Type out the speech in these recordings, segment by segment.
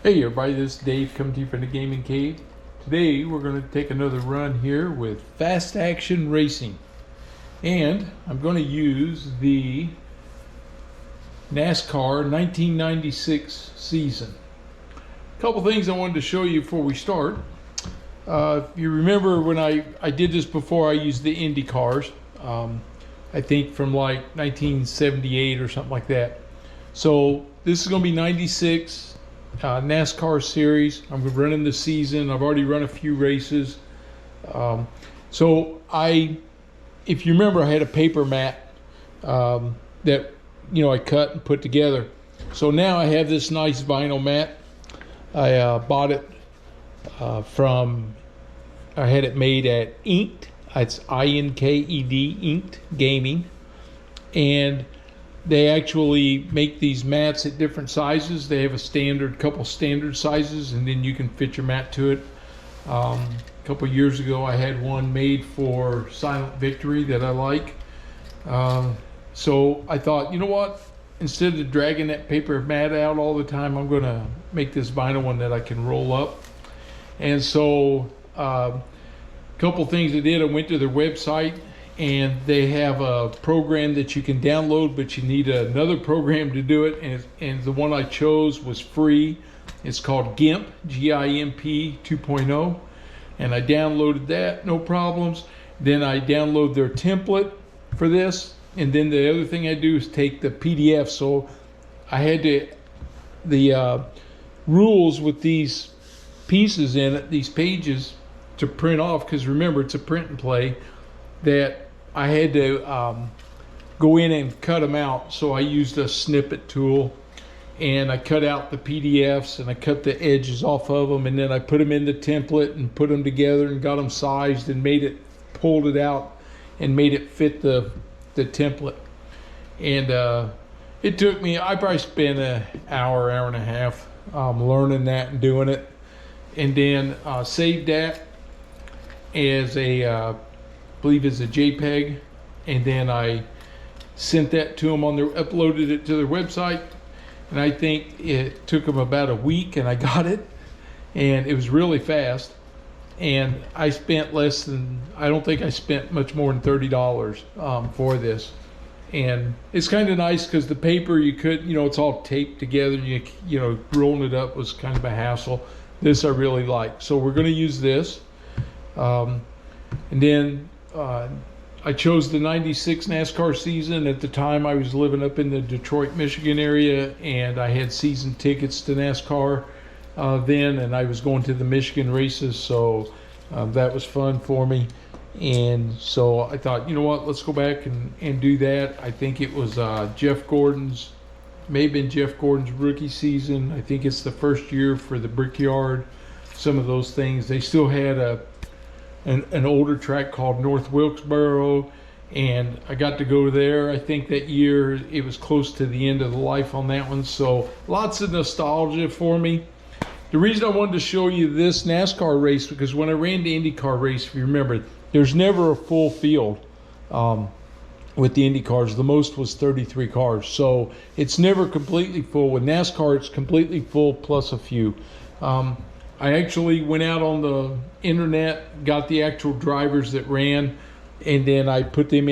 Hey everybody, this is Dave coming to you from the Gaming Cave. Today we're going to take another run here with Fast Action Racing. And I'm going to use the NASCAR 1996 season. A couple things I wanted to show you before we start. If you remember when I did this before, I used the Indy cars. I think from like 1978 or something like that. So this is going to be 96. NASCAR series. I'm running the season. I've already run a few races. If you remember, I had a paper mat that I cut and put together. So now I have this nice vinyl mat. I bought it I had it made at Inked. It's I-N-K-E-D, Inked Gaming. And they actually make these mats at different sizes. They have couple standard sizes, and then you can fit your mat to it. A couple years ago, I had one made for Silent Victory that I like. So I thought, you know what? Instead of dragging that paper mat out all the time, I'm going to make this vinyl one that I can roll up. And so a couple things I did. I went to their website, and they have a program that you can download, but you need another program to do it. And the one I chose was free. It's called GIMP, G-I-M-P 2.0. And I downloaded that, no problems. Then I download their template for this. And then the other thing I do is take the PDF. So I had the rules with these pieces in it, these pages, to print off, because remember, it's a print and play, that I had to go in and cut them out. So I used a snippet tool, and I cut out the PDFs, and I cut the edges off of them, and then I put them in the template and put them together and got them sized and pulled it out and made it fit the template. And it took me, I probably spent an hour and a half learning that and doing it, and then saved that as I believe is a JPEG, and then I sent that to them uploaded it to their website, and I think it took them about a week, and I got it, and it was really fast. And I spent I don't think I spent much more than $30 for this. And it's kind of nice because the paper, it's all taped together, and rolling it up was kind of a hassle. This I really like. So we're going to use this. And then I chose the 96 NASCAR season. At the time, I was living up in the Detroit, Michigan area, and I had season tickets to NASCAR then, and I was going to the Michigan races, so that was fun for me. And so I thought, you know what, let's go back and do that. I think it was may have been Jeff Gordon's rookie season. I think it's the first year for the Brickyard, some of those things. They still had an older track called North Wilkesboro, and I got to go there. I think that year it was close to the end of the life on that one, so lots of nostalgia for me. The reason I wanted to show you this NASCAR race, because when I ran the IndyCar race, if you remember, there's never a full field with the Indy cars. The most was 33 cars, so it's never completely full. With NASCAR, it's completely full plus a few. I actually went out on the internet, got the actual drivers that ran, and then I put them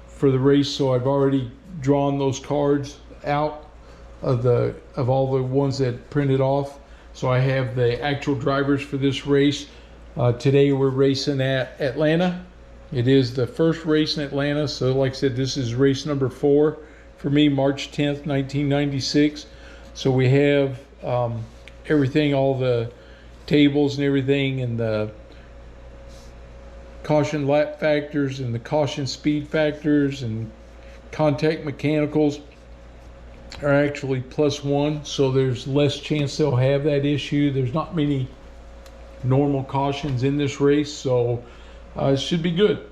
for the race. So I've already drawn those cards out of all the ones that printed off. So I have the actual drivers for this race. Today we're racing at Atlanta. It is the first race in Atlanta. So like I said, this is race number 4 for me, March 10th, 1996. So we have everything, all the tables and everything, and the caution lap factors and the caution speed factors and contact mechanicals are actually +1, so there's less chance they'll have that issue. There's not many normal cautions in this race, so it should be good.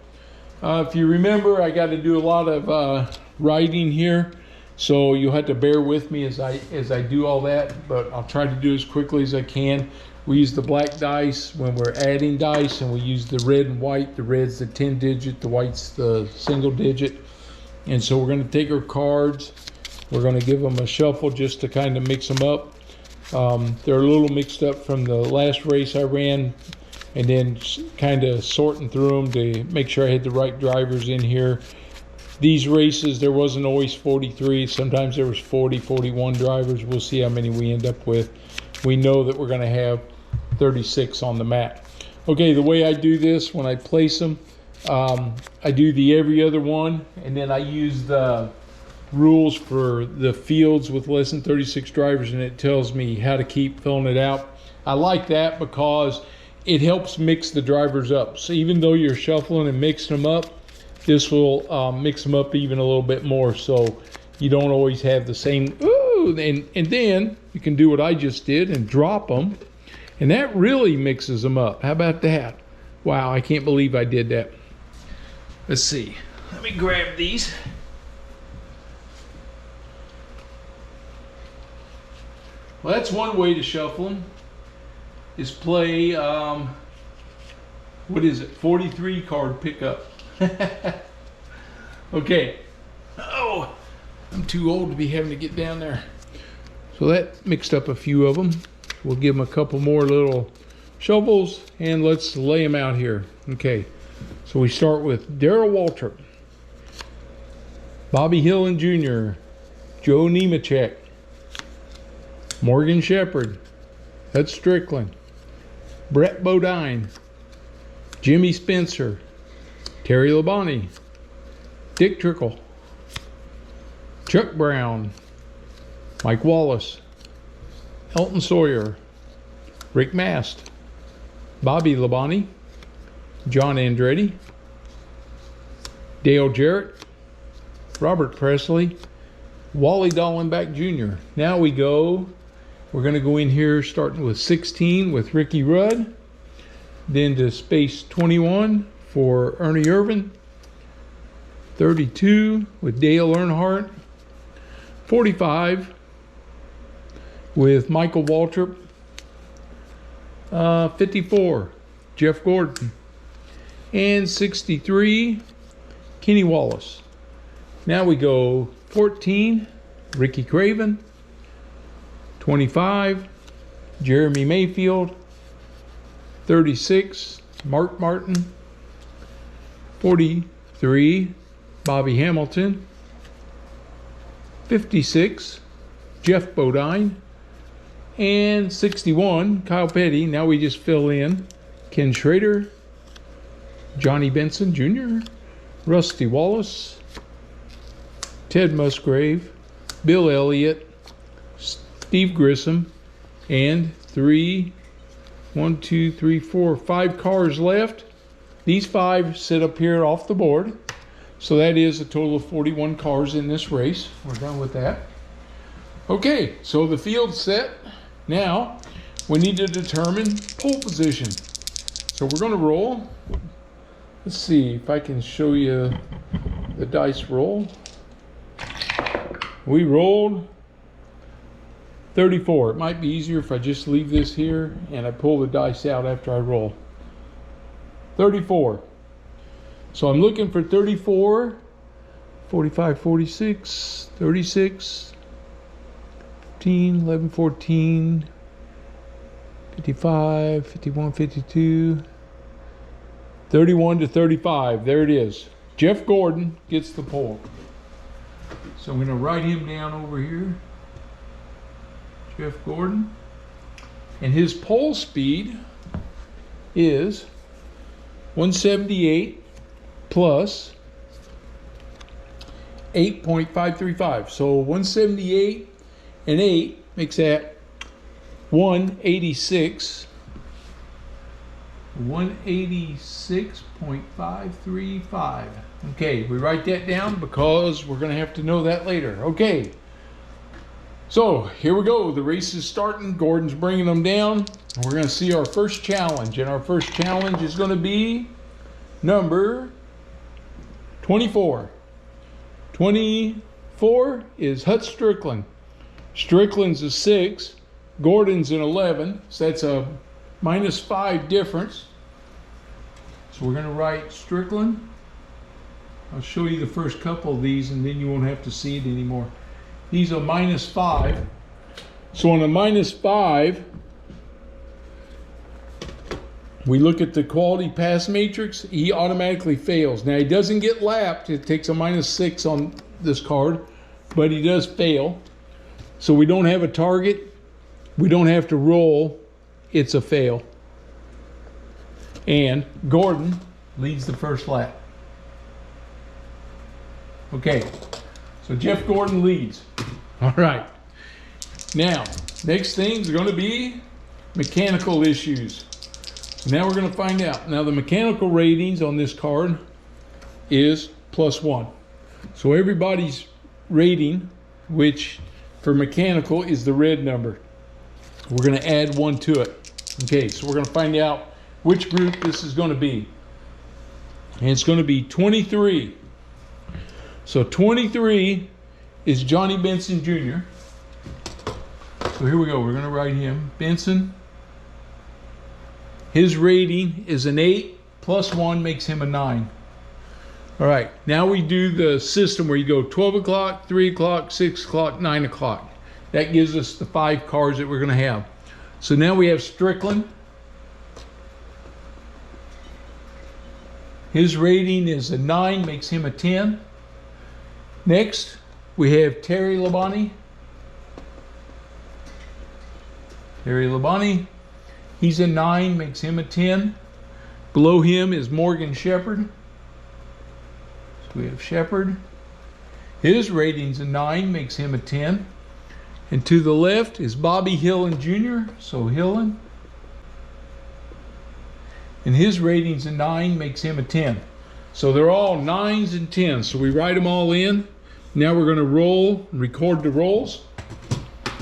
If you remember, I got to do a lot of writing here, so you'll have to bear with me as I do all that, but I'll try to do as quickly as I can. We use the black dice when we're adding dice, and we use the red and white. The red's the 10 digit, the white's the single digit. And so we're going to take our cards, we're going to give them a shuffle just to kind of mix them up. They're a little mixed up from the last race I ran, and then kind of sorting through them to make sure I had the right drivers in here. These races, there wasn't always 43. Sometimes there was 40, 41 drivers. We'll see how many we end up with. We know that we're going to have 36 on the mat. Okay, the way I do this when I place them, I do the every other one, and then I use the rules for the fields with less than 36 drivers, and it tells me how to keep filling it out. I like that because it helps mix the drivers up. So even though you're shuffling and mixing them up, this will mix them up even a little bit more, so you don't always have the same. Ooh, and then you can do what I just did and drop them, and that really mixes them up. How about that? Wow, I can't believe I did that. Let's see. Let me grab these. Well, that's one way to shuffle them, is play, what is it, 43 card pickup. Okay. Oh, I'm too old to be having to get down there. So that mixed up a few of them. We'll give them a couple more little shovels, and let's lay them out here. Okay, so we start with Darrell Waltrip, Bobby Hillin Jr., Joe Nemechek, Morgan Shepherd, Hut Strickland, Brett Bodine, Jimmy Spencer, Terry Labonte, Dick Trickle, Chuck Brown, Mike Wallace, Elton Sawyer, Rick Mast, Bobby Labonte, John Andretti, Dale Jarrett, Robert Presley, Wally Dallenbach Jr. Now we're going to go in here starting with 16 with Ricky Rudd, then to space 21 for Ernie Irvan, 32 with Dale Earnhardt, 45 with Michael Waltrip, 54 Jeff Gordon, and 63 Kenny Wallace. Now we go 14 Ricky Craven, 25 Jeremy Mayfield, 36 Mark Martin, 43 Bobby Hamilton, 56 Jeff Bodine, and 61 Kyle Petty. Now we just fill in Ken Schrader, Johnny Benson Jr., Rusty Wallace, Ted Musgrave, Bill Elliott, Steve Grissom, and 5 cars left. These 5 sit up here off the board. So that is a total of 41 cars in this race. We're done with that. Okay, so the field's set. Now we need to determine pole position. So we're going to roll. Let's see if I can show you the dice roll. We rolled 34. It might be easier if I just leave this here and I pull the dice out after I roll. 34. So I'm looking for 34, 45, 46, 36, 15, 11, 14, 55, 51, 52, 31 to 35. There it is. Jeff Gordon gets the pole. So I'm going to write him down over here. Jeff Gordon. And his pole speed is 178 plus 8.535. So 178 and 8 makes that 186. 186.535. Okay, we write that down because we're going to have to know that later. Okay, so here we go. The race is starting. Gordon's bringing them down. We're going to see our first challenge, and our first challenge is going to be number 24. 24 is Hut Strickland. Strickland's a 6. Gordon's an 11. So that's a -5 difference. So we're going to write Strickland. I'll show you the first couple of these and then you won't have to see it anymore. He's a -5. So on a -5, we look at the quality pass matrix. He automatically fails. Now he doesn't get lapped. It takes a -6 on this card, but he does fail. So we don't have a target. We don't have to roll. It's a fail. And Gordon leads the first lap. Okay, so Jeff Gordon leads. All right. Now, next thing's going to be mechanical issues. So now we're going to find out. Now the mechanical ratings on this card is +1. So everybody's rating, which for mechanical is the red number, we're going to add 1 to it. Okay, so we're going to find out which group this is going to be. And it's going to be 23. So 23 is Johnny Benson Jr. So here we go. We're going to write him. Benson. His rating is an 8. +1 makes him a 9. All right. Now we do the system where you go 12 o'clock, 3 o'clock, 6 o'clock, 9 o'clock. That gives us the 5 cards that we're going to have. So now we have Strickland. His rating is a 9, makes him a 10. Next, we have Terry Labonte. Terry Labonte, he's a 9, makes him a 10. Below him is Morgan Shepherd. So we have Shepherd. His rating's a 9, makes him a 10. And to the left is Bobby Hillen Jr., so Hillen. And his rating's a 9, makes him a 10. So they're all 9s and 10s. So we write them all in. Now we're going to roll, record the rolls.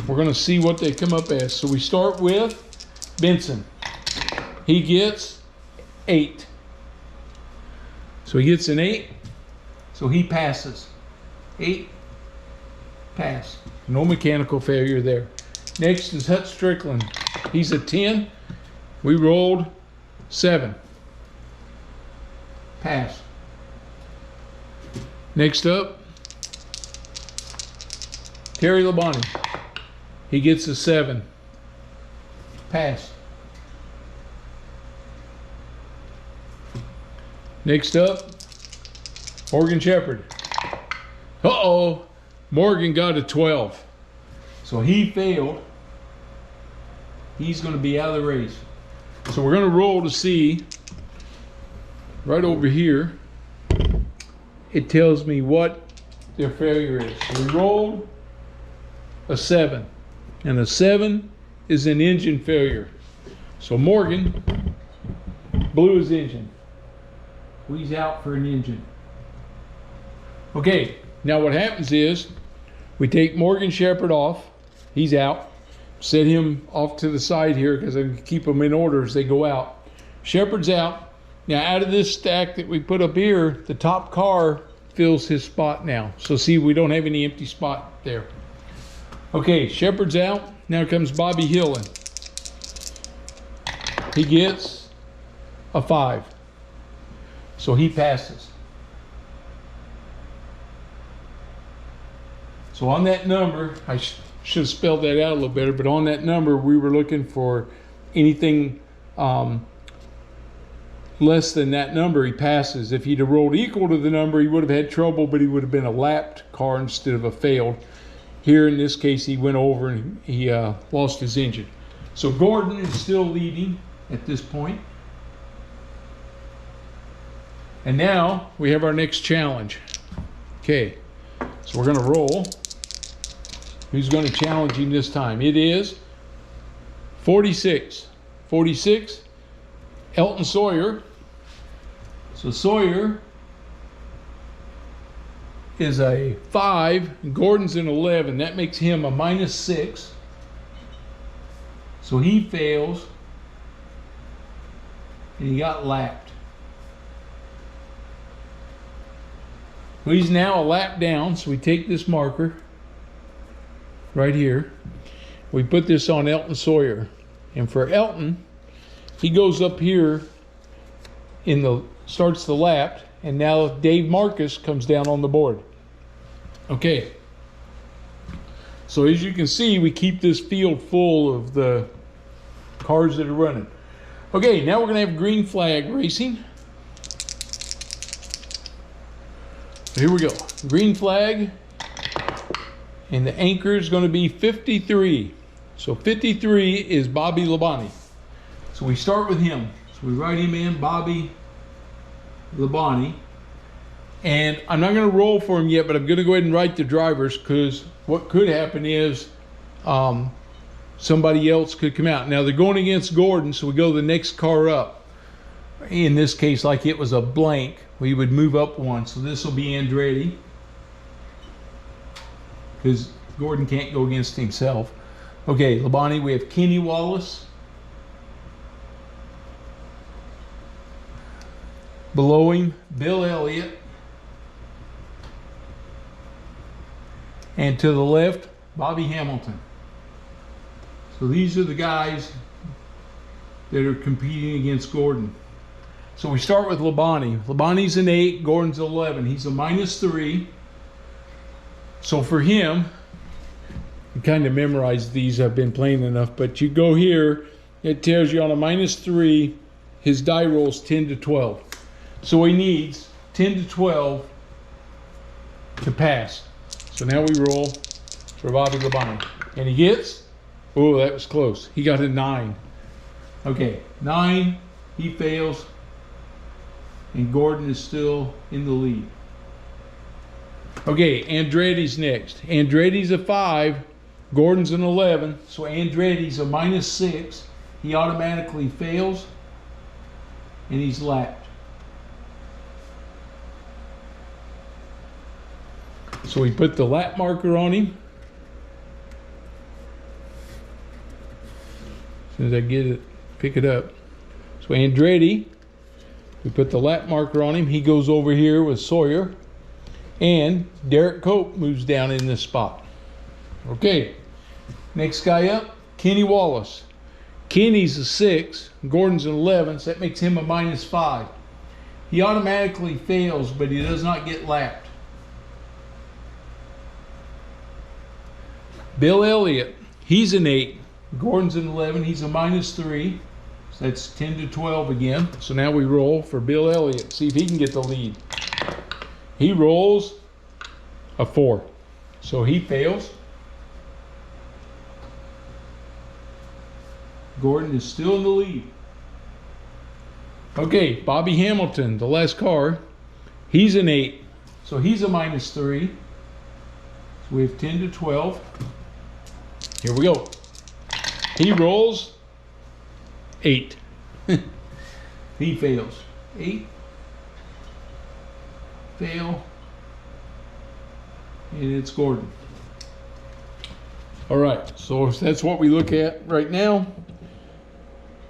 We're going to see what they come up as. So we start with Benson. He gets 8. So he gets an 8. So he passes. 8, pass. No mechanical failure there. Next is Hut Strickland. He's a 10. We rolled 7. Pass. Next up, Terry Labonte. He gets a 7. Pass. Next up, Morgan Shepherd. Uh-oh, Morgan got a 12. So he failed. He's going to be out of the race. So we're going to roll to see. Right over here, it tells me what their failure is. So we rolled a 7. And a 7 is an engine failure. So Morgan blew his engine. He's out for an engine. Okay, now what happens is we take Morgan Shepherd off. He's out. Set him off to the side here because I can keep them in order as they go out. Shepherd's out. Now out of this stack that we put up here, the top car fills his spot now. So see, we don't have any empty spot there. Okay, Shepherd's out. Now comes Bobby Hillen. He gets a 5. So he passes. So on that number, I should have spelled that out a little better, but on that number, we were looking for anything less than that number, he passes. If he'd have rolled equal to the number, he would have had trouble, but he would have been a lapped car instead of a failed. Here in this case, he went over and he lost his engine. So Gordon is still leading at this point. And now we have our next challenge. Okay, so we're going to roll. Who's going to challenge him this time? It is 46. 46, Elton Sawyer. So Sawyer is a 5, and Gordon's an 11. That makes him a -6. So he fails, and he got lapped. Well, he's now a lap down, so we take this marker right here. We put this on Elton Sawyer. And for Elton, he goes up here starts the lap, and now Dave Marcus comes down on the board. Okay. So as you can see, we keep this field full of the cars that are running. Okay, now we're going to have green flag racing. So here we go. Green flag. And the anchor is going to be 53. So 53 is Bobby Labonte. So we start with him. So we write him in, Bobby Labonte. And I'm not going to roll for him yet, but I'm going to go ahead and write the drivers, because what could happen is somebody else could come out. Now they're going against Gordon, so we go the next car up. In this case, like it was a blank, we would move up one. So this will be Andretti, because Gordon can't go against himself. Okay, Labonte, we have Kenny Wallace. Below him, Bill Elliott. And to the left, Bobby Hamilton. So these are the guys that are competing against Gordon. So we start with Labonte. Labonte's an 8, Gordon's 11. He's a -3. So for him, you kind of memorize these, I've been playing enough, but you go here, it tells you on a -3, his die rolls 10 to 12. So he needs 10 to 12 to pass. So now we roll for Bobby Labonte. And he gets, oh, that was close. He got a 9. Okay, 9, he fails. And Gordon is still in the lead. Okay, Andretti's next. Andretti's a 5, Gordon's an 11. So Andretti's a -6. He automatically fails. And he's lapped. So we put the lap marker on him. As soon as I get it, pick it up. So Andretti, we put the lap marker on him. He goes over here with Sawyer. And Derek Cope moves down in this spot. Okay, next guy up, Kenny Wallace. Kenny's a 6, Gordon's an 11, so that makes him a -5. He automatically fails, but he does not get lapped. Bill Elliott, he's an 8, Gordon's an 11, he's a -3, so that's 10 to 12 again. So now we roll for Bill Elliott, see if he can get the lead. He rolls a 4, so he fails. Gordon is still in the lead. Okay, Bobby Hamilton, the last car, he's an 8, so he's a -3. So we have 10 to 12. Here we go. He rolls 8. He fails. 8. Fail. And it's Gordon. All right, so that's what we look at right now.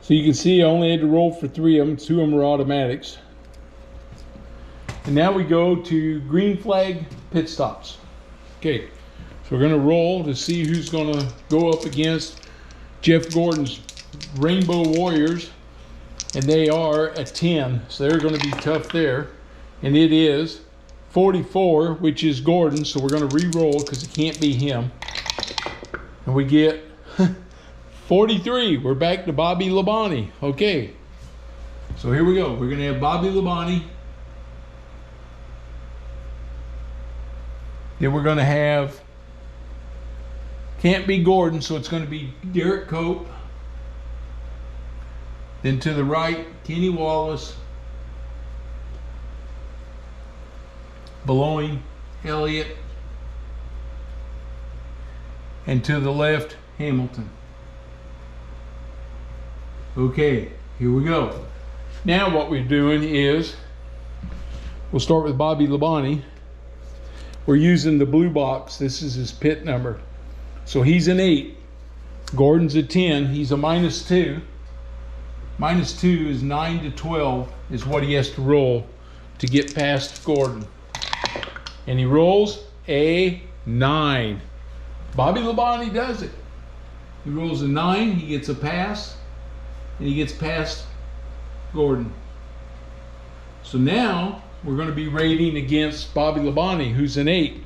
So you can see I only had to roll for 3 of them. 2 of them were automatics. And now we go to green flag pit stops. Okay, so we're gonna roll to see who's gonna go up against Jeff Gordon's Rainbow Warriors. And they are a 10, so they're gonna be tough there. And it is 44, which is Gordon, so we're gonna re-roll because it can't be him. And we get 43. We're back to Bobby Labonte. Okay, so here we go. We're gonna have Bobby Labonte. Then we're gonna have, can't be Gordon, so it's gonna be Derek Cope. Then to the right, Kenny Wallace. Below him, Elliott. And to the left, Hamilton. Okay, here we go. Now what we're doing is, we'll start with Bobby Labonte. We're using the blue box. This is his pit number. So he's an 8. Gordon's a 10. He's a -2. -2 is 9 to 12 is what he has to roll to get past Gordon. And he rolls a 9. Bobby Labonte does it. He rolls a 9, he gets a pass, and he gets past Gordon. So now we're going to be rating against Bobby Labonte, who's an 8.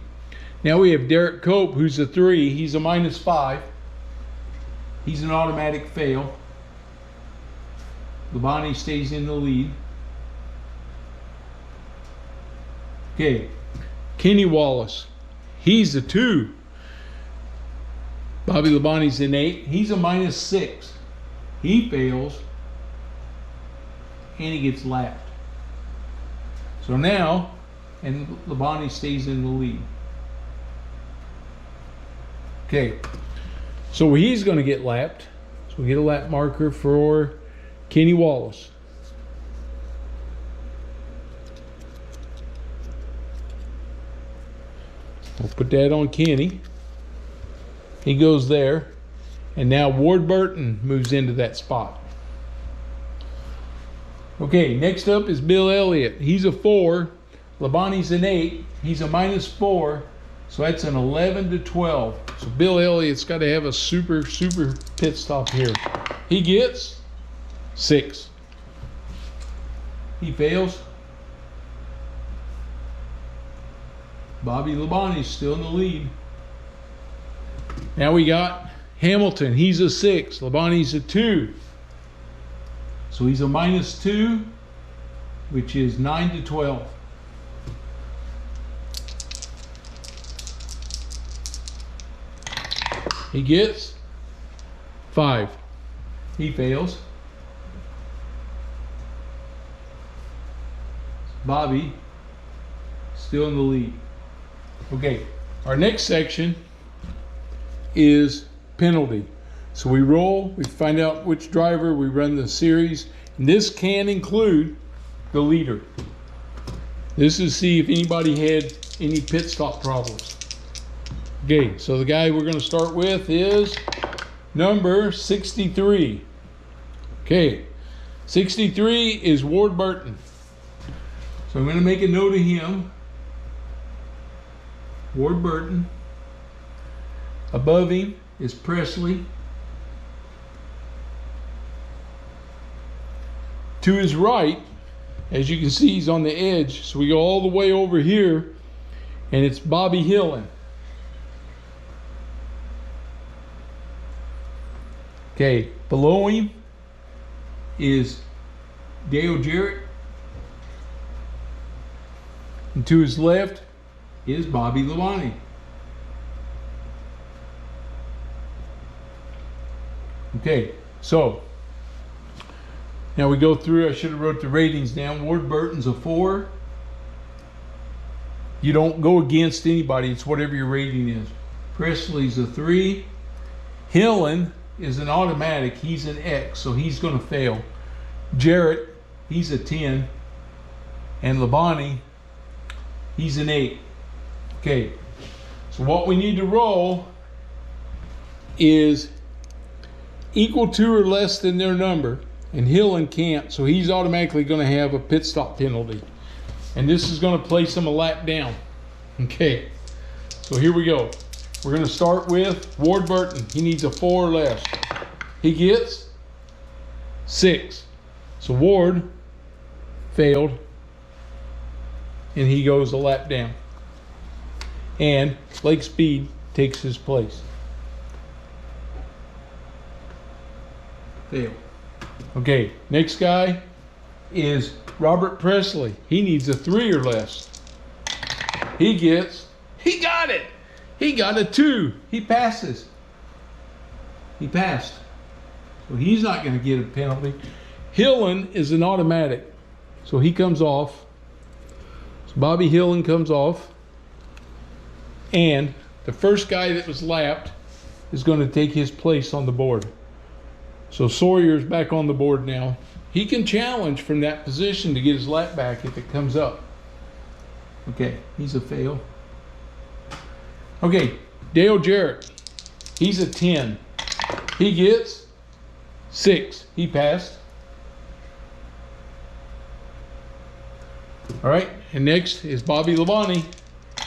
Now we have Derek Cope, who's a 3. He's a -5. He's an automatic fail. Labonte stays in the lead. Okay, Kenny Wallace. He's a 2. Bobby Labonte's an 8. He's a -6. He fails. And he gets lapped. So now, and Labonte stays in the lead. Okay, so he's going to get lapped. So we get a lap marker for Kenny Wallace. We'll put that on Kenny. He goes there. And now Ward Burton moves into that spot. Okay, next up is Bill Elliott. He's a 4. Labonte's an 8. He's a -4. So that's an 11 to 12. So Bill Elliott's got to have a super pit stop here. He gets 6. He fails. Bobby Labonte's still in the lead. Now we got Hamilton. He's a 6. Labonte's a 2. So he's a -2, which is 9 to 12. He gets 5. He fails. Bobby still in the lead. Okay, our next section is penalty. So we roll, we find out which driver, we run the series. And this can include the leader. This is to see if anybody had any pit stop problems. Okay, so the guy we're going to start with is number 63. Okay, 63 is Ward Burton. So I'm going to make a note of him. Ward Burton. Above him is Presley. To his right, as you can see, he's on the edge. So we go all the way over here, and it's Bobby Hillen. Okay, below him is Dale Jarrett. And to his left is Bobby Labonte. Okay, so now we go through. I should have wrote the ratings down. Ward Burton's a 4. You don't go against anybody. It's whatever your rating is. Presley's a 3. Hillen is an automatic. He's an X, so he's going to fail. Jarrett, he's a 10. And Labonte, he's an 8. Okay, so what we need to roll is equal to or less than their number. And Hillen can't, so he's automatically going to have a pit stop penalty. And this is going to place him a lap down. Okay, so here we go. We're going to start with Ward Burton. He needs a 4 or less. He gets 6. So Ward failed, and he goes a lap down. And Lake Speed takes his place. Fail. Okay, next guy is Robert Presley. He needs a 3 or less. He got it. He got a 2. He passes. He passed. So he's not going to get a penalty. Hillen is an automatic. So he comes off. So Bobby Hillen comes off. And the first guy that was lapped is going to take his place on the board. So Sawyer's back on the board now. He can challenge from that position to get his lap back if it comes up. Okay, he's a fail. Okay, Dale Jarrett. He's a 10. He gets 6. He passed. All right, and next is Bobby Labonte.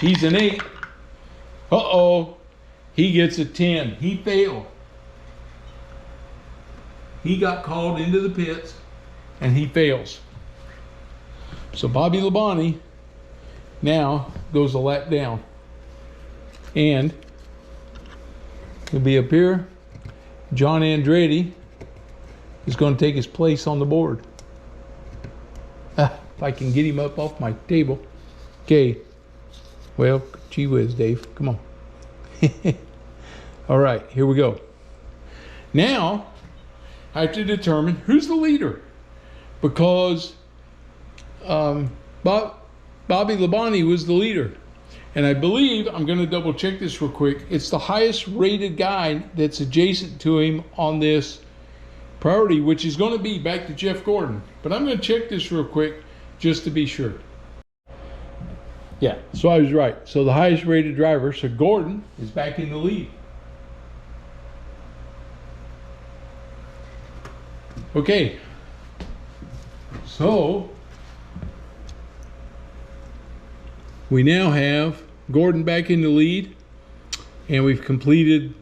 He's an 8. Uh-oh. He gets a 10. He failed. He got called into the pits, and he fails. So Bobby Labonte now goes a lap down. And he'll be up here. John Andretti is going to take his place on the board. If I can get him up off my table. Okay. Well, gee whiz, Dave. Come on. All right, here we go. Now, I have to determine who's the leader. Because Bobby Labonte was the leader. And I believe, I'm going to double check this real quick, it's the highest rated guy that's adjacent to him on this priority, which is going to be back to Jeff Gordon. But I'm going to check this real quick just to be sure. Yeah, so I was right. So the highest rated driver, so Gordon, is back in the lead. Okay, so we now have Gordon back in the lead, and we've completed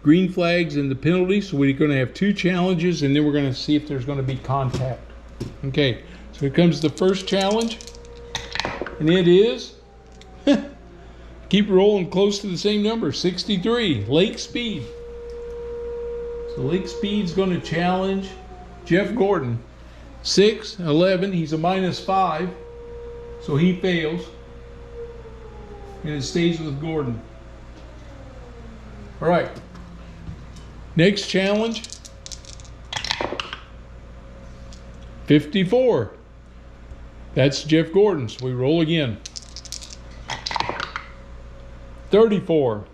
green flags and the penalties. So we're going to have 2 challenges, and then we're going to see if there's going to be contact. Okay, so here comes the first challenge, and it is keep rolling close to the same number, 63, Lake Speed. So Lake Speed's going to challenge Jeff Gordon. 6, 11, he's a -5, so he fails. And it stays with Gordon. All right. Next challenge. 54. That's Jeff Gordon, so we roll again. 34.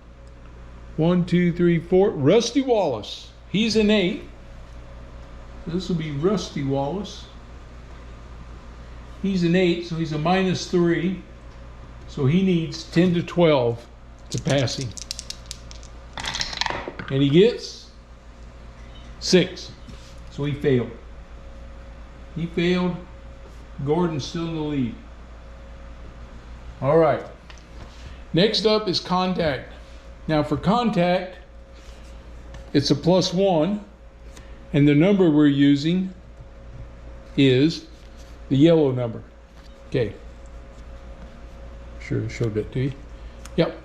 1, 2, 3, 4. Rusty Wallace. He's an 8. This will be Rusty Wallace. He's an 8, so he's a -3. So he needs 10 to 12 to pass him. And he gets 6. So he failed. He failed. Gordon's still in the lead. All right. Next up is contact. Now for contact, it's a +1. And the number we're using is the yellow number. Okay. Sure showed that to you. Yep.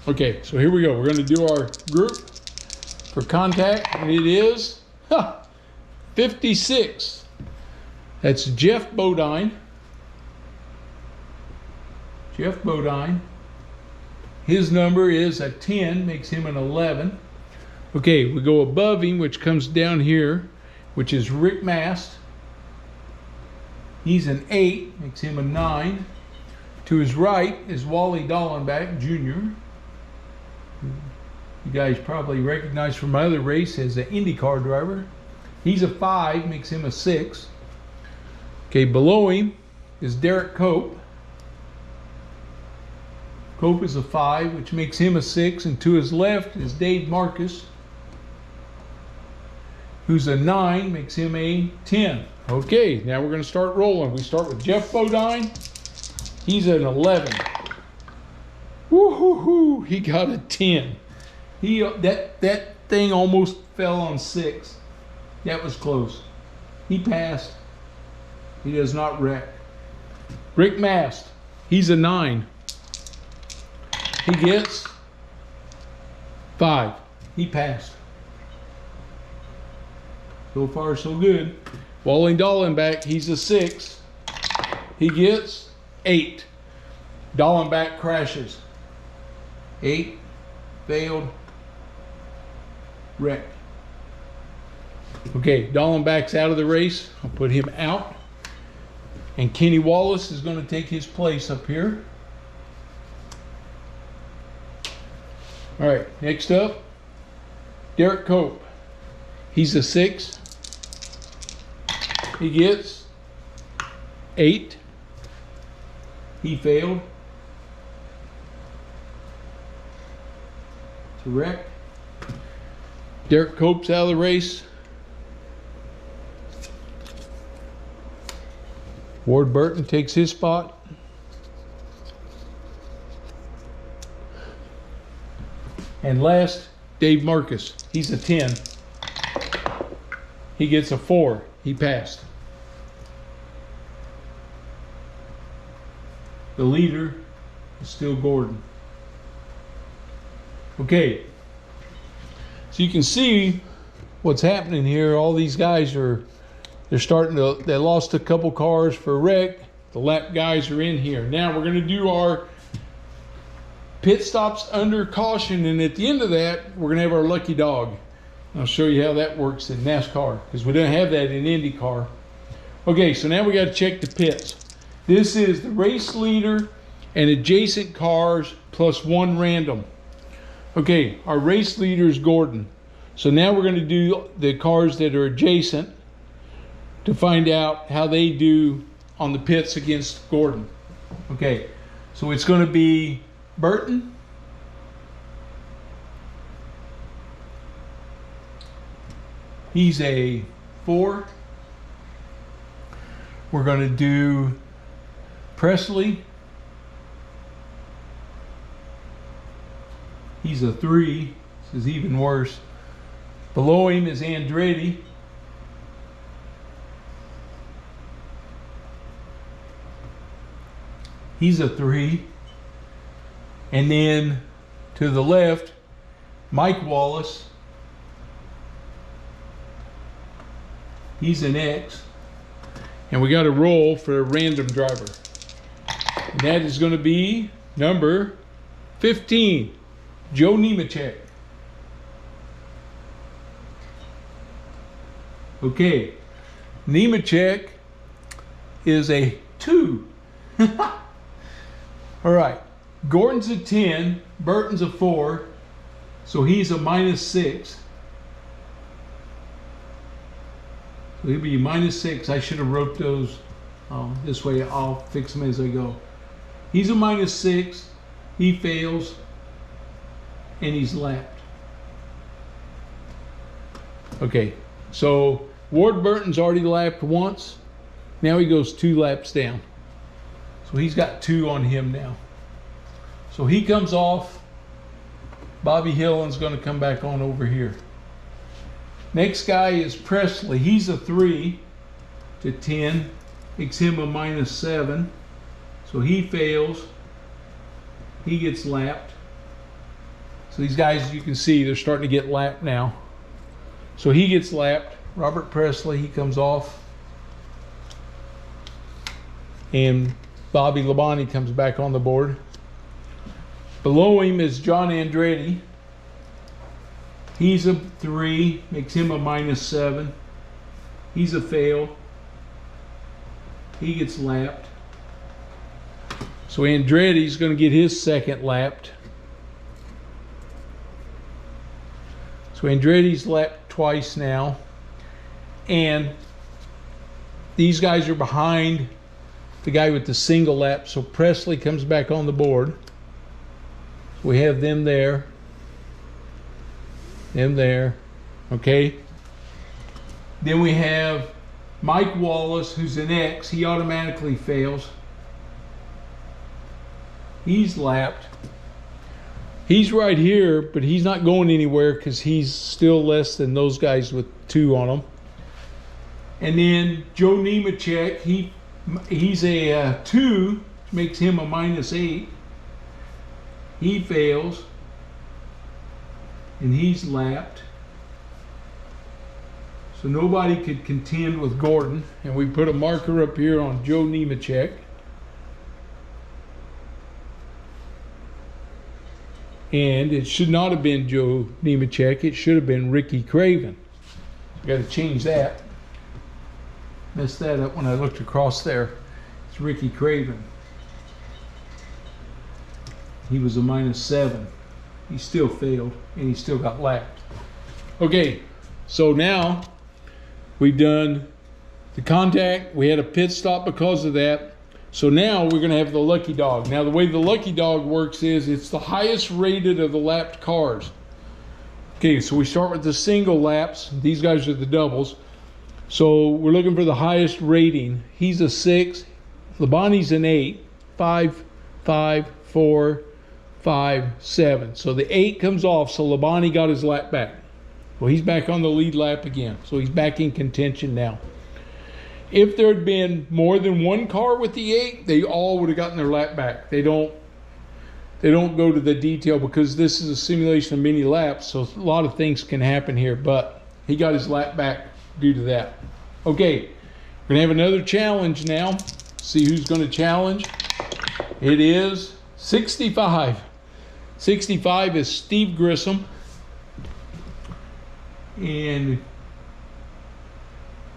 Okay, so here we go. We're going to do our group for contact, and it is 56. That's Jeff Bodine. Jeff Bodine. His number is a 10, makes him an 11. Okay, we go above him, which comes down here, which is Rick Mast. He's an 8, makes him a 9. To his right is Wally Dallenbach Jr. You guys probably recognize from my other race as an IndyCar driver. He's a 5, makes him a 6. Okay, below him is Derek Cope. Cope is a 5, which makes him a 6. And to his left is Dave Marcus, who's a 9, makes him a 10. Okay, now we're going to start rolling. We start with Jeff Bodine. He's an 11. Woo-hoo-hoo, he got a 10. That thing almost fell on 6. That was close. He passed. He does not wreck. Rick Mast, he's a 9. He gets 5. He passed. So far, so good. Wally Dallenbach, he's a 6. He gets 8. Dallenbach crashes. 8. Failed. Wreck. Okay, Dallenbach's out of the race. I'll put him out. And Kenny Wallace is going to take his place up here. All right, next up, Derek Cope. He's a 6. He gets 8. He failed. It's a wreck. Derek Cope's out of the race. Ward Burton takes his spot. And last, Dave Marcus. He's a 10. He gets a 4. He passed. The leader is still Gordon. Okay, so you can see what's happening here. All these guys they're starting to, they lost a couple cars for a wreck. The lap guys are in here. Now we're gonna do our pit stops under caution, and at the end of that, we're gonna have our lucky dog. I'll show you how that works in NASCAR, because we don't have that in IndyCar. Okay, so now we gotta check the pits. This is the race leader and adjacent cars plus one random. Okay, our race leader is Gordon. So now we're gonna do the cars that are adjacent to find out how they do on the pits against Gordon. Okay, so it's gonna be Burton, he's a 4. We're going to do Presley, he's a 3. This is even worse. Below him is Andretti, he's a 3. And then to the left, Mike Wallace, he's an X. And we got a roll for a random driver. And that is going to be number 15, Joe Nemechek. Okay, Nemechek is a 2. All right. Gordon's a 10, Burton's a 4, so he's a -6. So he'll be -6. I should have wrote those this way. I'll fix them as I go. He's a -6. He fails, and he's lapped. Okay, so Ward Burton's already lapped once. Now he goes 2 laps down. So he's got 2 on him now. So he comes off. Bobby Hillen's going to come back on over here. Next guy is Presley. He's a 3 to 10. Makes him a -7. So he fails. He gets lapped. So these guys, as you can see, they're starting to get lapped now. So he gets lapped. Robert Presley, he comes off. And Bobby Labonte comes back on the board. Below him is John Andretti. He's a 3, makes him a -7. He's a fail. He gets lapped. So Andretti's going to get his second lapped. So Andretti's lapped twice now. And these guys are behind the guy with the single lap. So Presley comes back on the board. We have them there. Them there. Okay. Then we have Mike Wallace, who's an X. He automatically fails. He's lapped. He's right here, but he's not going anywhere because he's still less than those guys with 2 on him. And then Joe Nemechek, he's a 2, which makes him a -8. He fails, and he's lapped. So nobody could contend with Gordon, and we put a marker up here on Joe Nemechek. And it should not have been Joe Nemechek, it should have been Ricky Craven. I got to change that. Messed that up when I looked across there. It's Ricky Craven. He was a -7. He still failed, and he still got lapped. Okay, so now we've done the contact. We had a pit stop because of that. So now we're going to have the lucky dog. Now the way the lucky dog works is it's the highest rated of the lapped cars. Okay, so we start with the single laps. These guys are the doubles. So we're looking for the highest rating. He's a 6. Labonte's an 8. 5, 5, 4, 5, 7. So the 8 comes off, so Labonte got his lap back. Well, he's back on the lead lap again. So he's back in contention now. If there had been more than one car with the 8, they all would have gotten their lap back. They don't they don't go to the detail because this is a simulation of mini laps, so a lot of things can happen here, but he got his lap back due to that. Okay, we're gonna have another challenge now. See who's gonna challenge. It is 65. 65 is Steve Grissom. And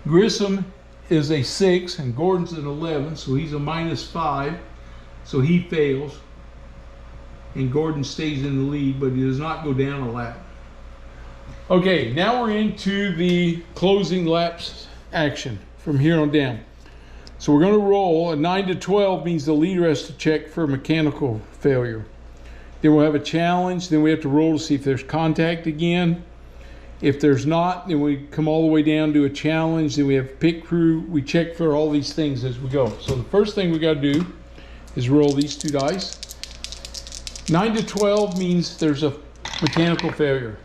Grissom is a 6 and Gordon's an 11, so he's a -5, so he fails. And Gordon stays in the lead, but he does not go down a lap. Okay, now we're into the closing laps action from here on down. So we're going to roll. A 9 to 12 means the leader has to check for mechanical failure. Then we'll have a challenge. Then we have to roll to see if there's contact again. If there's not, then we come all the way down to a challenge. Then we have pit crew. We check for all these things as we go. So the first thing we got to do is roll these 2 dice. 9 to 12 means there's a mechanical failure.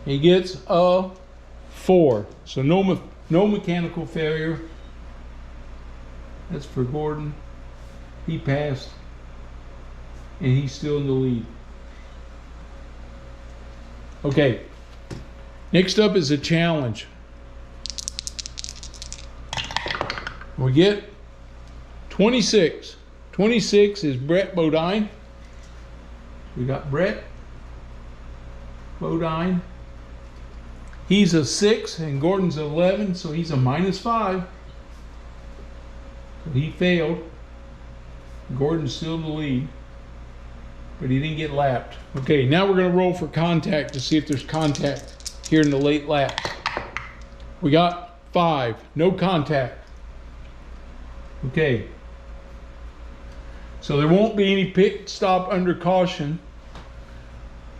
He gets a 4. So no mechanical failure. That's for Gordon. He passed. And he's still in the lead. Okay. Next up is a challenge. We get 26. 26 is Brett Bodine. We got Brett Bodine. He's a 6 and Gordon's 11, so he's a -5. So he failed. Gordon's still in the lead, but he didn't get lapped. Okay, now we're going to roll for contact to see if there's contact here in the late lap. We got 5, no contact. Okay. So there won't be any pit stop under caution.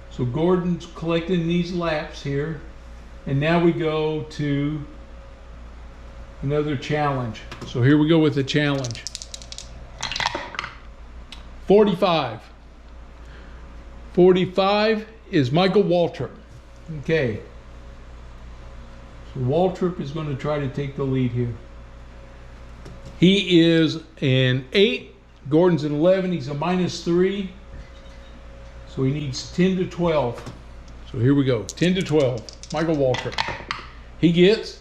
So Gordon's collecting these laps here. And now we go to another challenge. So here we go with the challenge. 45. 45 is Michael Waltrip. Okay. So Waltrip is going to try to take the lead here. He is an 8. Gordon's an 11. He's a -3. So he needs 10 to 12. So here we go. 10 to 12. Michael Waltrip. He gets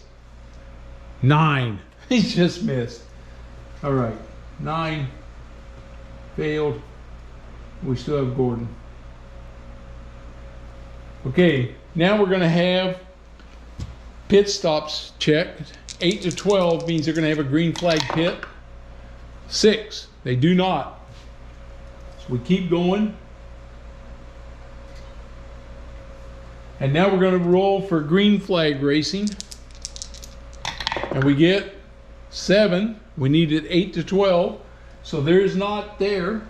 9. He just missed. All right. 9. Failed. We still have Gordon. Okay. Now we're going to have pit stops checked. 8 to 12 means they're going to have a green flag pit. 6. They do not. So we keep going. And now we're going to roll for green flag racing. And we get 7. We needed 8 to 12. So there's not there.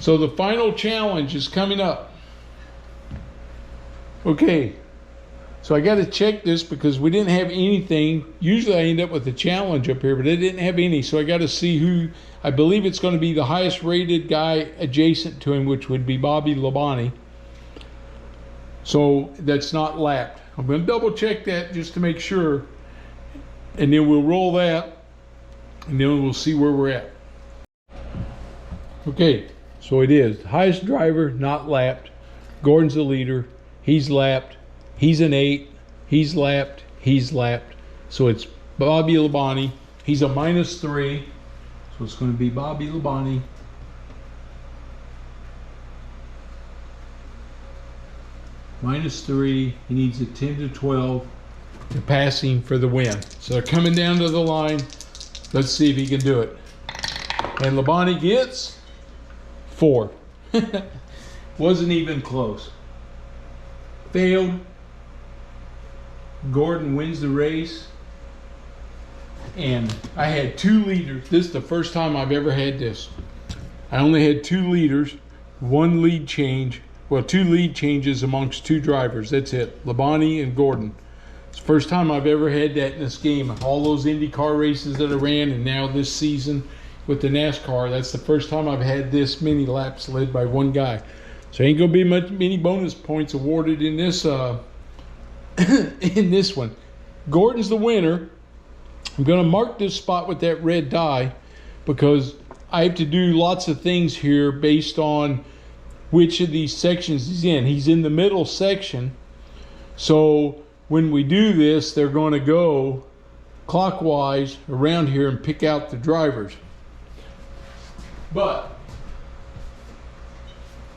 So the final challenge is coming up. Okay. So I got to check this because we didn't have anything. Usually I end up with a challenge up here, but I didn't have any. So I got to see who, I believe it's going to be the highest rated guy adjacent to him, which would be Bobby Labonte. So that's not lapped. I'm going to double check that just to make sure. And then we'll roll that. And then we'll see where we're at. Okay, so it is. Highest driver, not lapped. Gordon's the leader. He's lapped. He's an 8. He's lapped. He's lapped. So it's Bobby Labonte. He's a -3. So it's going to be Bobby Labonte. -3. He needs a 10 to 12 to pass him for the win. So they're coming down to the line. Let's see if he can do it. And Labonte gets 4. Wasn't even close. Failed. Gordon wins the race. And I had 2 leaders. This is the first time I've ever had this. I only had 2 leaders, 1 lead change. Well, 2 lead changes amongst 2 drivers. That's it. Labonte and Gordon. It's the first time I've ever had that in this game. All those IndyCar races that I ran, and now this season with the NASCAR, that's the first time I've had this many laps led by 1 guy. So ain't gonna be many bonus points awarded in this in this one. Gordon's the winner. I'm gonna mark this spot with that red die because I have to do lots of things here based on which of these sections he's in. He's in the middle section. So when we do this, they're going to go clockwise around here and pick out the drivers. But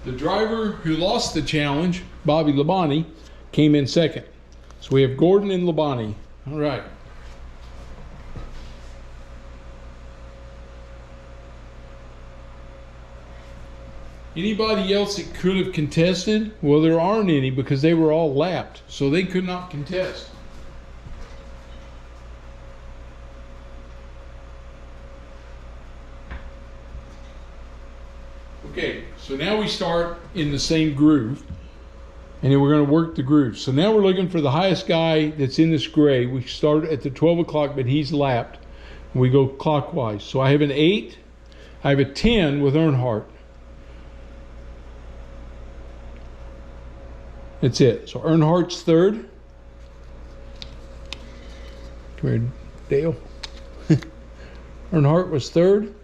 the driver who lost the challenge, Bobby Labonte, came in second. So we have Gordon and Labonte. All right. Anybody else that could have contested? Well, there aren't any because they were all lapped, so they could not contest. Okay, so now we start in the same groove, and then we're going to work the groove. So now we're looking for the highest guy that's in this gray. We start at the 12 o'clock, but he's lapped. And we go clockwise. So I have an 8. I have a 10 with Earnhardt. That's it. So Earnhardt's third. Come here, Dale. Earnhardt was third.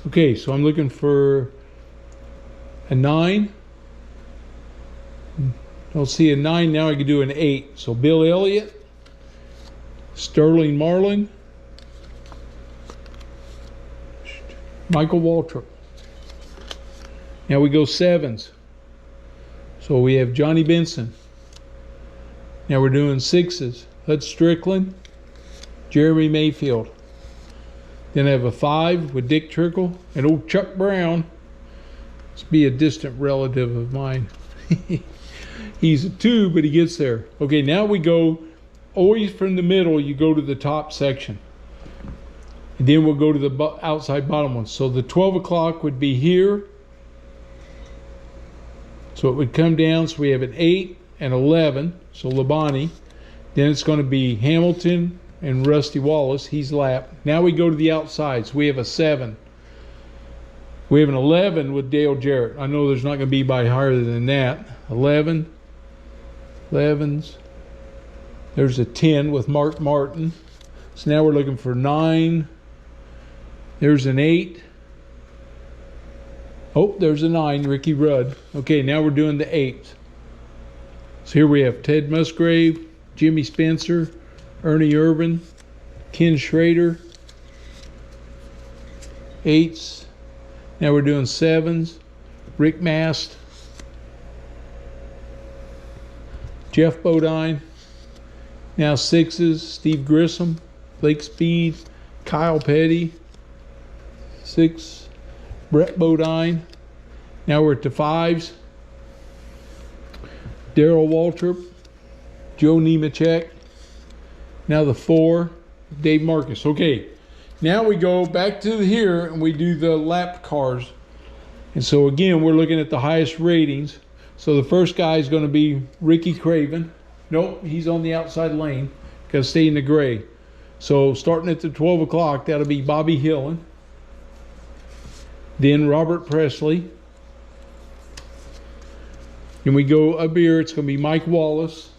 Okay, so I'm looking for a 9. Don't see a 9 now. I could do an 8. So Bill Elliott, Sterling Marlin, Michael Waltrip. Now we go 7s. So we have Johnny Benson. Now we're doing 6s. Hud Strickland, Jeremy Mayfield. Then I have a 5 with Dick Trickle and old Chuck Brown. Must be a distant relative of mine. He's a 2, but he gets there. Okay, now we go always from the middle. You go to the top section, and then we'll go to the outside bottom one. So the 12 o'clock would be here. So it would come down. So we have an 8 and 11. So Labonte. Then it's going to be Hamilton and Rusty Wallace. He's lapped. Now we go to the outside. So we have a 7. We have an 11 with Dale Jarrett. I know there's not going to be by higher than that. 11. 11s. There's a 10 with Mark Martin. So now we're looking for 9. There's an 8. Oh, there's a 9, Ricky Rudd. Okay, now we're doing the 8s. So here we have Ted Musgrave, Jimmy Spencer, Ernie Irvin, Ken Schrader. 8s. Now we're doing 7s. Rick Mast, Jeff Bodine. Now 6s. Steve Grissom, Blake Speed, Kyle Petty. 6. Brett Bodine. Now we're at the 5s. Darrell Waltrip, Joe Nemechek. Now the 4, Dave Marcus. Okay, now we go back to here and we do the lap cars. And so again, we're looking at the highest ratings. So the first guy is going to be Ricky Craven. Nope, he's on the outside lane. Got to stay in the gray. So starting at the 12 o'clock, that'll be Bobby Hillen. Then Robert Presley. Then we go up here, it's going to be Mike Wallace.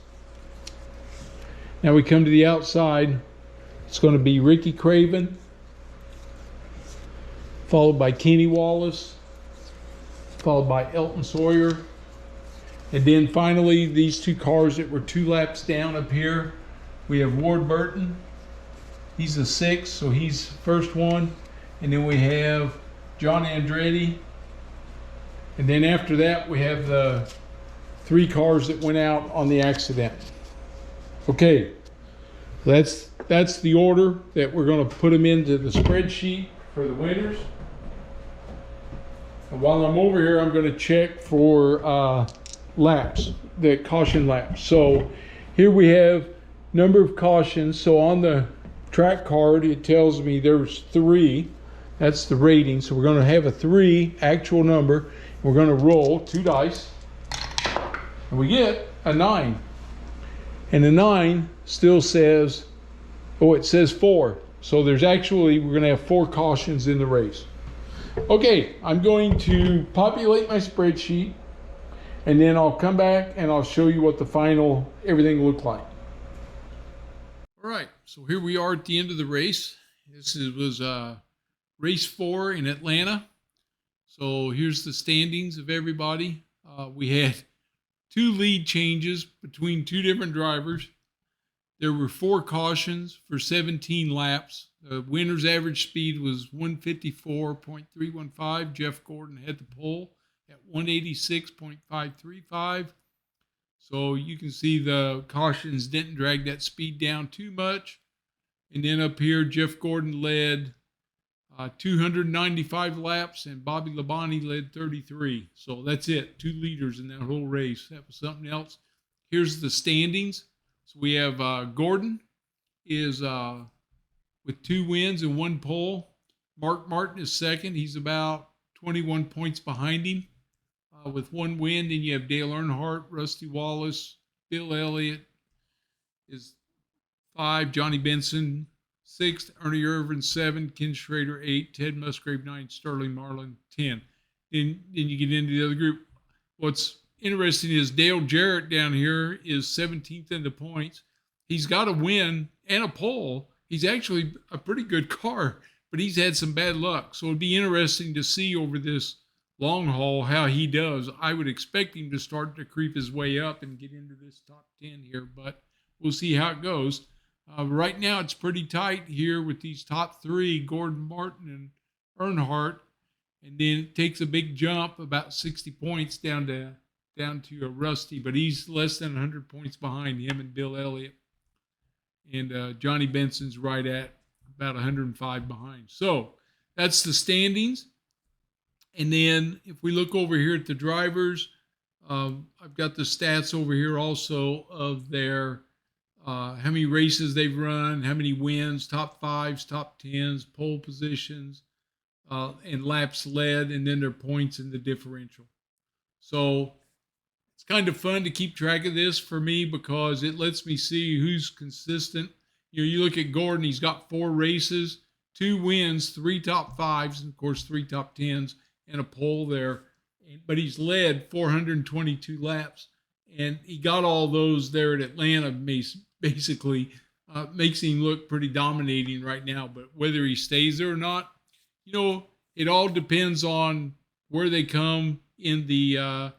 Now we come to the outside, it's going to be Ricky Craven, followed by Kenny Wallace, followed by Elton Sawyer. And then finally, these 2 cars that were 2 laps down up here, we have Ward Burton. He's a 6, so he's first one. And then we have John Andretti. And then after that, we have the 3 cars that went out on the accident. Okay, that's the order that we're going to put them into the spreadsheet for the winners. And while I'm over here, I'm going to check for laps, the caution laps. So here we have number of cautions. So on the track card, it tells me there's 3. That's the rating. So we're going to have a 3 actual number. We're going to roll 2 dice, and we get a 9. And the 9 still says, oh, it says 4. So there's actually, we're going to have 4 cautions in the race. Okay, I'm going to populate my spreadsheet, and then I'll come back and I'll show you what the final everything looked like. All right, so here we are at the end of the race. This was race 4 in Atlanta. So here's the standings of everybody. We had 2 lead changes between 2 different drivers. There were 4 cautions for 17 laps. The winner's average speed was 154.315. Jeff Gordon had the pole at 186.535. So you can see the cautions didn't drag that speed down too much. And then up here, Jeff Gordon led 295 laps, and Bobby Labonte led 33. So that's it. 2 leaders in that whole race. That was something else. Here's the standings. So we have Gordon is with 2 wins and 1 pole. Mark Martin is second. He's about 21 points behind him with 1 win. Then you have Dale Earnhardt, Rusty Wallace, Bill Elliott is 5, Johnny Benson 6th, Ernie Irvin 7, Ken Schrader 8, Ted Musgrave 9, Sterling Marlin 10. Then you get into the other group. What's interesting is Dale Jarrett down here is 17th in the points. He's got a win and a pole. He's actually a pretty good car, but he's had some bad luck. So it'd be interesting to see over this long haul how he does. I would expect him to start to creep his way up and get into this top 10 here, but we'll see how it goes. Right now, it's pretty tight here with these top 3, Gordon, Martin, and Earnhardt. And then it takes a big jump, about 60 points down to a Rusty, but he's less than 100 points behind him and Bill Elliott. And Johnny Benson's right at about 105 behind. So that's the standings. And then if we look over here at the drivers, I've got the stats over here also of their how many races they've run, how many wins, top 5s, top 10s, pole positions, and laps led, and then their points in the differential. So it's kind of fun to keep track of this for me because it lets me see who's consistent. You know, you look at Gordon, he's got 4 races, 2 wins, 3 top 5s, and of course 3 top 10s, and a pole there. But he's led 422 laps, and he got all those there at Atlanta. Basically makes him look pretty dominating right now. But whether he stays there or not, you know, it all depends on where they come in the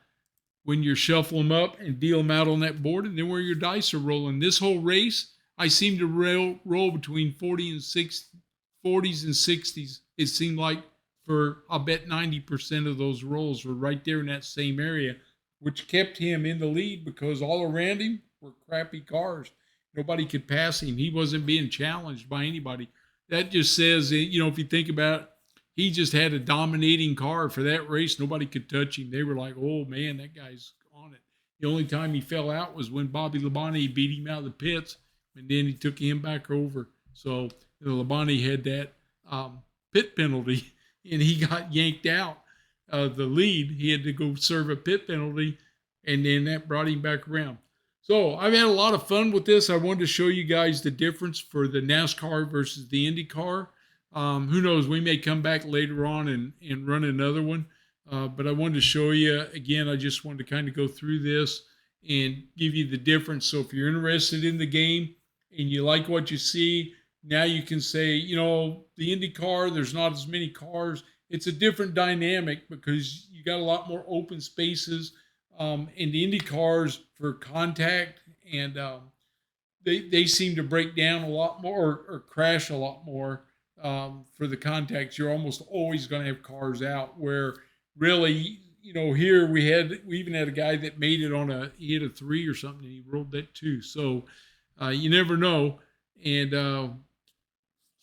when you shuffle them up and deal them out on that board, and then where your dice are rolling. This whole race, I seem to roll between 40 and 60, 40s and 60s. It seemed like for, I'll bet 90% of those rolls were right there in that same area, which kept him in the lead because all around him were crappy cars. Nobody could pass him. He wasn't being challenged by anybody. That just says, you know, if you think about it, he just had a dominating car for that race. Nobody could touch him. They were like, oh, man, that guy's on it. The only time he fell out was when Bobby Labonte beat him out of the pits, and then he took him back over. So Labonte had that pit penalty, and he got yanked out of the lead. He had to go serve a pit penalty, and then that brought him back around. So I've had a lot of fun with this. I wanted to show you guys the difference for the NASCAR versus the IndyCar. Who knows, we may come back later on and run another one. But I wanted to show you, again, I just wanted to kind of go through this and give you the difference. So if you're interested in the game and you like what you see, now you can say, you know, the IndyCar, there's not as many cars. It's a different dynamic because you got a lot more open spaces. And the Indy cars for contact, and they seem to break down a lot more or crash a lot more for the contacts. You're almost always going to have cars out where really, you know, here we even had a guy that made it he hit a 3 or something, and he rolled that 2. So you never know. And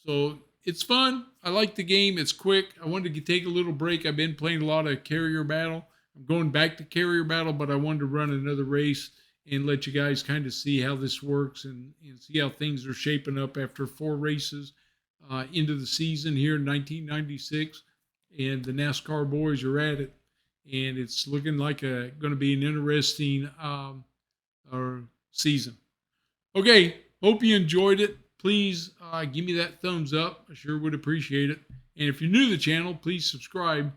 so it's fun. I like the game. It's quick. I wanted to take a little break. I've been playing a lot of Carrier Battle. I'm going back to Carrier Battle, but I wanted to run another race and let you guys kind of see how this works and see how things are shaping up after 4 races into the season here in 1996. And the NASCAR boys are at it. And it's looking like going to be an interesting season. Okay, hope you enjoyed it. Please give me that thumbs up. I sure would appreciate it. And if you're new to the channel, please subscribe.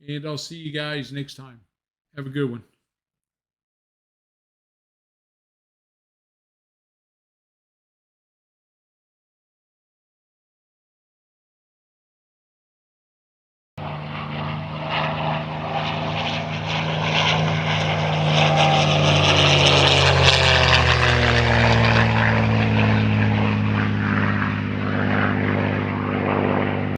And I'll see you guys next time. Have a good one.